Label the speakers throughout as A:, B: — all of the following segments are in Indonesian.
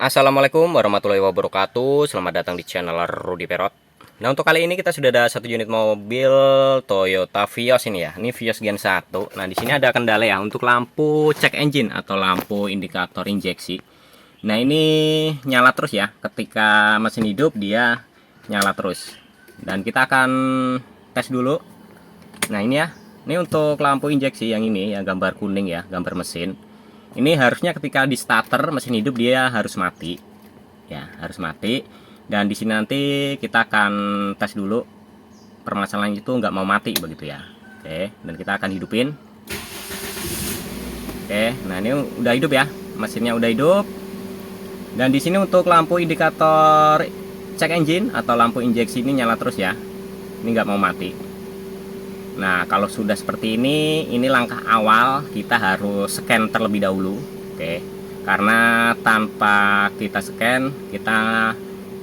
A: Assalamualaikum warahmatullahi wabarakatuh. Selamat datang di channel Rudy Perot. Nah, untuk kali ini kita sudah ada satu unit mobil Toyota Vios ini ya. Ini Vios Gen 1. Nah, di sini ada kendala ya untuk lampu check engine atau lampu indikator injeksi. Nah, ini nyala terus ya. Ketika mesin hidup dia nyala terus. Dan kita akan tes dulu. Nah, ini ya. Ini untuk lampu injeksi yang ini ya, gambar kuning ya, gambar mesin. Ini harusnya ketika di starter mesin hidup dia harus mati. Ya, harus mati. Dan di sini nanti kita akan tes dulu permasalahan itu nggak mau mati begitu ya. Oke, dan kita akan hidupin. Oke, nah ini udah hidup ya. Mesinnya udah hidup. Dan di sini untuk lampu indikator check engine atau lampu injeksi ini nyala terus ya. Ini nggak mau mati. Nah, kalau sudah seperti ini langkah awal kita harus scan terlebih dahulu. Oke. Karena tanpa kita scan, kita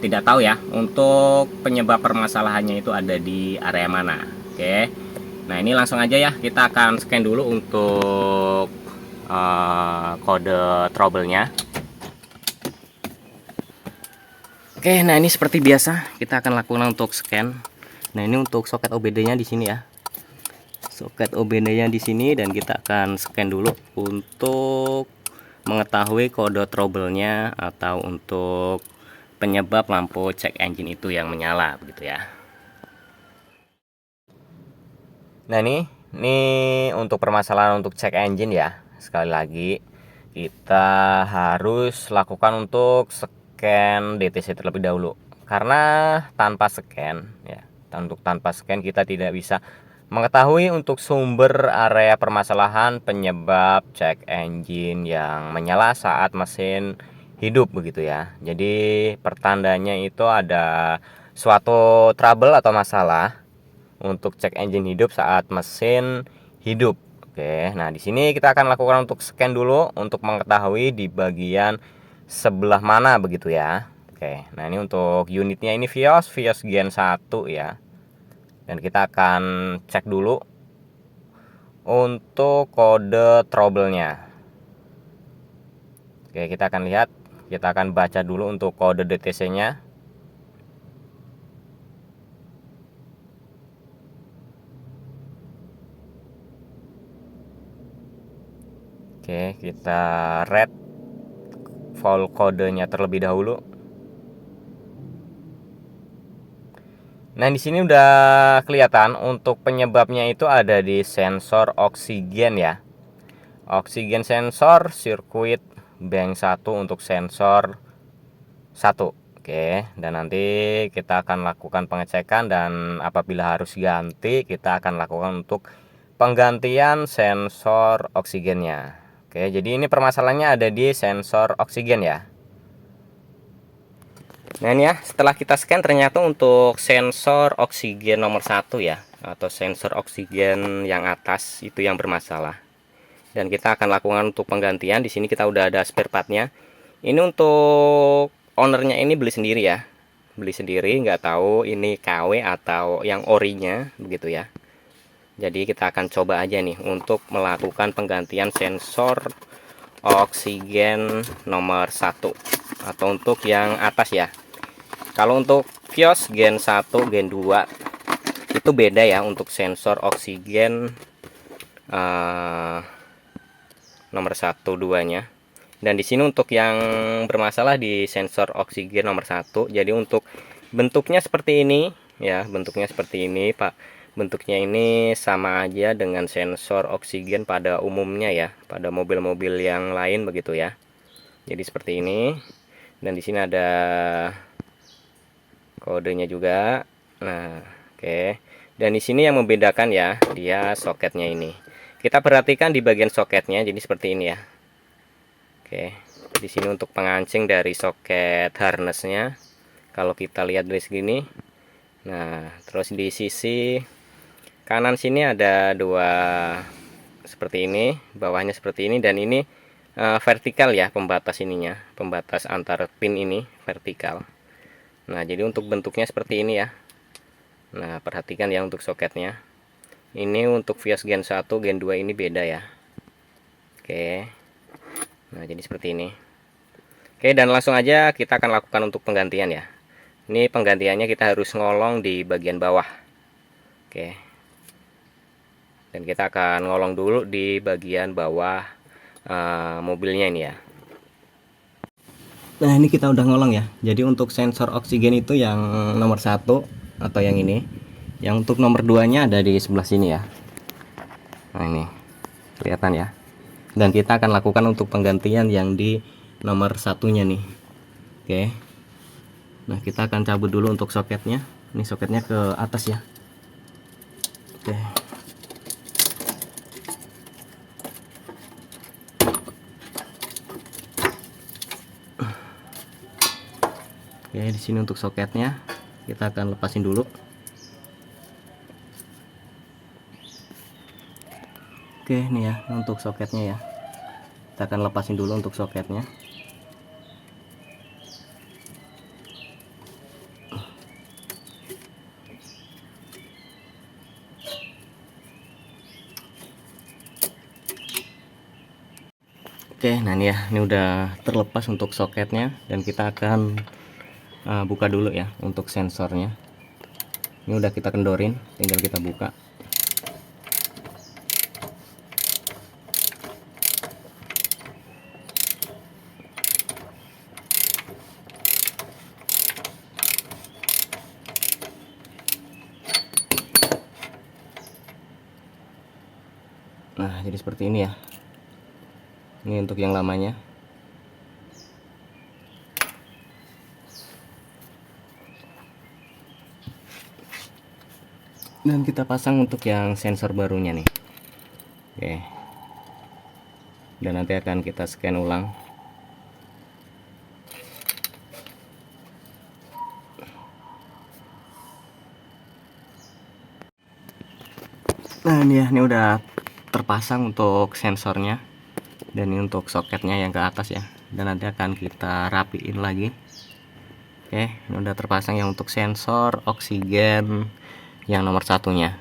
A: tidak tahu ya untuk penyebab permasalahannya itu ada di area mana. Oke. Nah, ini langsung aja ya, kita akan scan dulu untuk kode trouble-nya. Oke, nah ini seperti biasa kita akan lakukan untuk scan. Nah, ini untuk soket OBD-nya di sini ya. Soket OBD-nya di sini, dan kita akan scan dulu untuk mengetahui kode trouble-nya atau untuk penyebab lampu check engine itu yang menyala begitu ya. Nah, ini untuk permasalahan untuk check engine ya. Sekali lagi kita harus lakukan untuk scan DTC terlebih dahulu. Karena tanpa scan ya, tanpa scan kita tidak bisa mengetahui untuk sumber area permasalahan penyebab check engine yang menyala saat mesin hidup begitu ya. Jadi pertandanya itu ada suatu trouble atau masalah untuk check engine hidup saat mesin hidup. Oke, nah di sini kita akan lakukan untuk scan dulu untuk mengetahui di bagian sebelah mana begitu ya. Oke, nah ini untuk unitnya ini Vios Gen 1 ya. Dan kita akan cek dulu untuk kode trouble-nya. Oke, kita akan lihat, kita akan baca dulu untuk kode DTC-nya. Oke, kita read full kodenya terlebih dahulu. Nah, di sini udah kelihatan untuk penyebabnya itu ada di sensor oksigen ya. Oksigen sensor sirkuit bank 1 untuk sensor 1. Oke, dan nanti kita akan lakukan pengecekan, dan apabila harus ganti kita akan lakukan untuk penggantian sensor oksigennya. Oke, jadi ini permasalahannya ada di sensor oksigen ya. Nah, ini ya, setelah kita scan ternyata untuk sensor oksigen nomor 1 ya, atau sensor oksigen yang atas itu yang bermasalah. Dan kita akan lakukan untuk penggantian. Di sini kita udah ada spare partnya. Ini untuk ownernya ini beli sendiri ya, beli sendiri, nggak tahu ini KW atau yang orinya begitu ya. Jadi kita akan coba aja nih untuk melakukan penggantian sensor oksigen nomor 1 atau untuk yang atas ya. Kalau untuk Vios Gen 1, Gen 2 itu beda ya untuk sensor oksigen nomor 1 2-nya. Dan di sini untuk yang bermasalah di sensor oksigen nomor 1. Jadi untuk bentuknya seperti ini ya, bentuknya seperti ini, Pak. Bentuknya ini sama aja dengan sensor oksigen pada umumnya ya, pada mobil-mobil yang lain begitu ya. Jadi seperti ini. Dan di sini ada kodenya juga. Nah, oke. Dan di sini yang membedakan ya, dia soketnya ini. Kita perhatikan di bagian soketnya, jadi seperti ini ya. Oke. Di sini untuk pengancing dari soket harnessnya. Kalau kita lihat dari segini. Nah, terus di sisi kanan sini ada dua seperti ini, bawahnya seperti ini, dan ini vertikal ya pembatas ininya, pembatas antar pin ini vertikal. Nah, jadi untuk bentuknya seperti ini ya. Nah, perhatikan ya untuk soketnya. Ini untuk Vios Gen 1, Gen 2 ini beda ya. Oke. Nah, jadi seperti ini. Oke, dan langsung aja kita akan lakukan untuk penggantian ya. Ini penggantiannya kita harus ngolong di bagian bawah. Oke. Dan kita akan ngolong dulu di bagian bawah mobilnya ini ya. Nah, ini kita udah ngolong ya. Jadi untuk sensor oksigen itu yang nomor 1 atau yang ini. Yang untuk nomor 2-nya ada di sebelah sini ya. Nah, ini kelihatan ya. Dan kita akan lakukan untuk penggantian yang di nomor 1-nya nih. Oke. Nah, kita akan cabut dulu untuk soketnya. Ini soketnya ke atas ya. Oke. Oke, di sini untuk soketnya kita akan lepasin dulu. Oke, ini ya untuk soketnya ya. Kita akan lepasin dulu untuk soketnya. Oke, nah ini ya, ini udah terlepas untuk soketnya dan kita akan buka dulu ya untuk sensornya. Ini udah kita kendorin, tinggal kita buka. Nah, jadi seperti ini ya. Ini untuk yang lamanya. Dan kita pasang untuk yang sensor barunya nih. Oke. Dan nanti akan kita scan ulang. Nah, ini ya, ini udah terpasang untuk sensornya. Dan ini untuk soketnya yang ke atas ya. Dan nanti akan kita rapiin lagi. Oke, ini udah terpasang yang untuk sensor oksigen yang nomor 1-nya.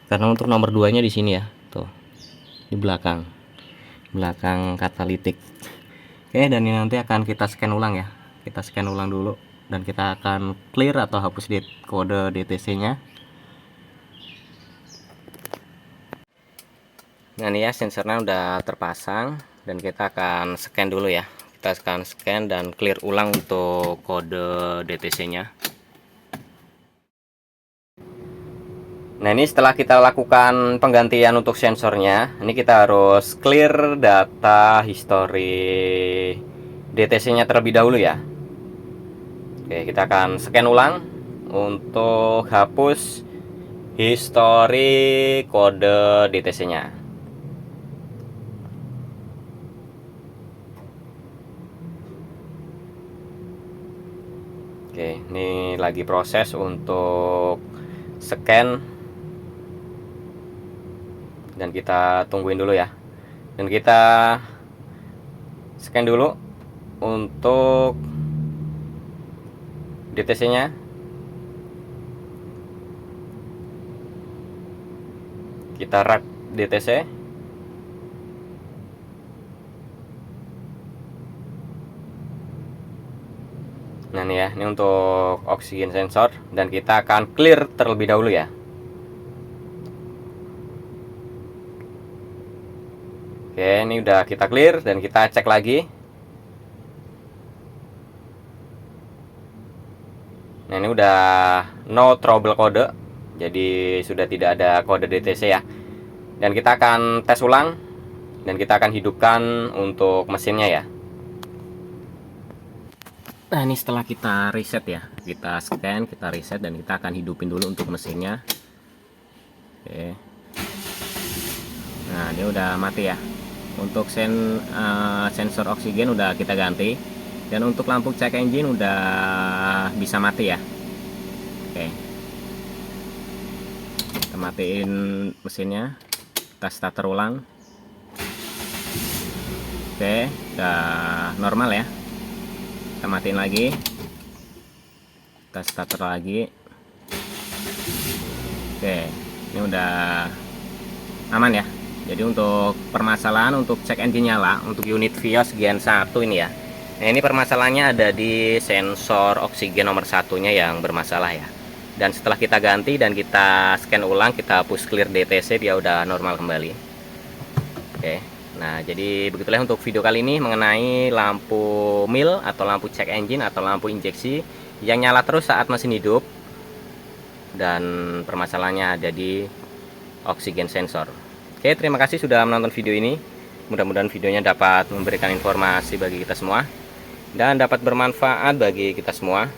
A: Karena untuk nomor 2-nya di sini ya, tuh. Di belakang katalitik. Oke, dan ini nanti akan kita scan ulang ya. Kita scan ulang dulu dan kita akan clear atau hapus kode DTC-nya. Nah, ini ya sensornya udah terpasang dan kita akan scan dulu ya. Kita akan scan dan clear ulang untuk kode DTC-nya. Nah, ini setelah kita lakukan penggantian untuk sensornya, ini kita harus clear data history DTC-nya terlebih dahulu ya. Oke, kita akan scan ulang untuk hapus history kode DTC-nya. Oke, ini lagi proses untuk scan. Dan kita tungguin dulu ya. Dan kita scan dulu untuk DTC-nya. Kita wrap DTC. Nah, ini ya, ini untuk oksigen sensor dan kita akan clear terlebih dahulu ya. Oke, ini udah kita clear dan kita cek lagi. Nah, ini udah no trouble kode. Jadi sudah tidak ada kode DTC ya. Dan kita akan tes ulang dan kita akan hidupkan untuk mesinnya ya. Nah, ini setelah kita reset ya. Kita scan, kita reset dan kita akan hidupin dulu untuk mesinnya. Oke. Nah, dia udah mati ya. Untuk sensor oksigen udah kita ganti. Dan untuk lampu check engine udah bisa mati ya. Oke. Kita matiin mesinnya. Kita starter ulang. Oke, udah normal ya. Kita matiin lagi. Kita starter lagi. Oke, ini udah aman ya. Jadi untuk permasalahan untuk cek engine nyala untuk unit Vios Gen 1 ini ya, Nah, ini permasalahannya ada di sensor oksigen nomor satunya yang bermasalah ya. Dan setelah kita ganti dan kita scan ulang, kita push clear DTC, dia udah normal kembali. Oke. Nah, jadi begitulah untuk video kali ini mengenai lampu mil atau lampu check engine atau lampu injeksi yang nyala terus saat mesin hidup, dan permasalahannya ada di oksigen sensor. Oke, terima kasih sudah menonton video ini. Mudah-mudahan videonya dapat memberikan informasi bagi kita semua dan dapat bermanfaat bagi kita semua.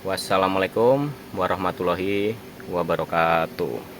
A: Wassalamualaikum warahmatullahi wabarakatuh.